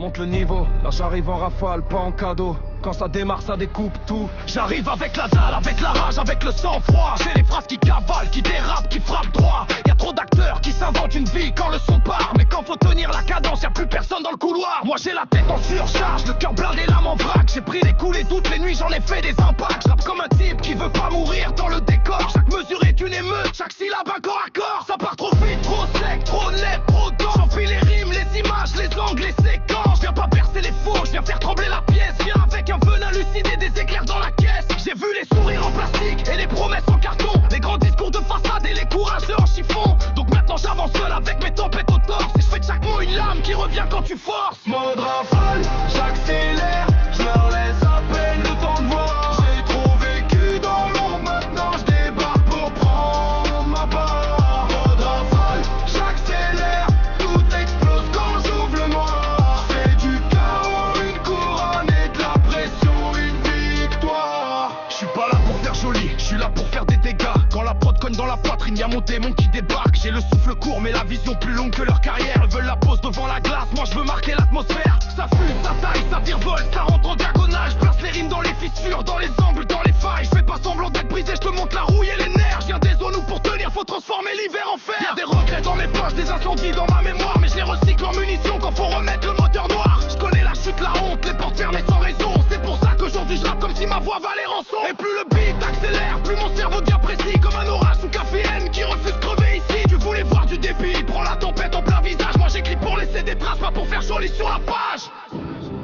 monte le niveau, là j'arrive en rafale, pas en cadeau. Quand ça démarre, ça découpe tout. J'arrive avec la dalle, avec la rage, avec le sang-froid. J'ai les phrases qui cavalent, qui dérapent, qui frappent droit. Y'a trop d'acteurs qui s'inventent une vie quand le son part. Mais quand faut tenir la cadence, y'a plus personne dans le couloir. Moi j'ai la tête en surcharge, le cœur blindé, l'âme en vrac. J'ai pris des coulées toutes les nuits, j'en ai fait des impacts. J'rappe comme un type qui veut pas mourir dans le décor. Chaque mesure est une émeute, chaque syllabe un corps à corps. Ça part trop vite, trop sec, trop net, trop dense. J'enfile les rimes, les images, les angles, les séquences. J'viens pas percer les faux, j'viens faire trembler la pièce. Viens avec un venin lucide et des éclairs dans la caisse. J'ai vu les sourires en plastique et les promesses en carton. Les grands discours de façade et les courageux en chiffon. Donc maintenant j'avance seul avec mes tempêtes au torse. Et je fais de chaque mot une lame qui revient quand tu forces. Mode rafale, j'accélère, je leur laisse à peine le temps de voir. J'ai trop vécu dans l'ombre, maintenant je débarque pour prendre ma part. Mode rafale, j'accélère, tout explose quand j'ouvre le noir. Fais du chaos une couronne et de la pression une victoire. Je suis pas là pour faire joli, je suis là pour faire des dégâts. Quand la prod cogne dans la poitrine, y'a mon démon qui débarque. J'ai le souffle court mais la vision plus longue que leur carrière. Eux veulent la pose devant la glace, moi je veux marquer l'atmosphère. Ça fuse, ça taille, ça virevolte, ça rentre en diagonale. Je place les rimes dans les fissures, dans les angles, dans les failles. Je fais pas semblant d'être brisé, je te montre la rouille et les nerfs. Je viens des zones où pour tenir faut transformer l'hiver en fer. Y'a des regrets dans mes poches, des incendies dans ma mémoire. Mais je les recycle en munitions quand faut remettre le moteur noir. Je connais la chute, la honte, les portes fermées sans raison. C'est pour ça qu'aujourd'hui je rappe comme si ma voix valait rançon. Et plus le beat accélère, plus mon cerveau devient précis. Comme un orage sous caféine qui refuse de crever ici. Tu voulais voir du dépit, prends la tempête en plein visage. Moi j'écris pour laisser des traces, pas pour faire joli sur la page.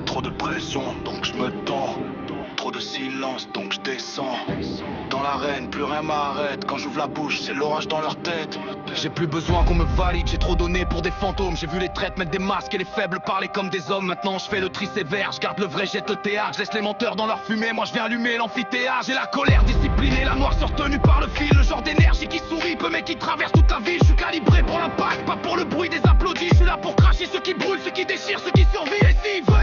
Trop de pression, donc je me tends. Trop de silence, donc je descends. Dans l'arène, plus rien m'arrête. Quand j'ouvre la bouche, c'est l'orage dans leur tête. J'ai plus besoin qu'on me valide, j'ai trop donné pour des fantômes. J'ai vu les traites mettre des masques et les faibles parler comme des hommes. Maintenant je fais le tri sévère, je garde le vrai, jette le théâtre. Je laisse les menteurs dans leur fumée, moi je viens allumer l'amphithéâtre. J'ai la colère disciplinée, la noirceur tenue par le fil. Le genre d'énergie qui sourit, peu mais qui traverse toute la ville. Je suis calibré pour l'impact, pas pour le bruit des applaudis. Je suis là pour cracher ceux qui brûlent, ceux qui déchirent, ceux qui survivent. Et s'ils veulent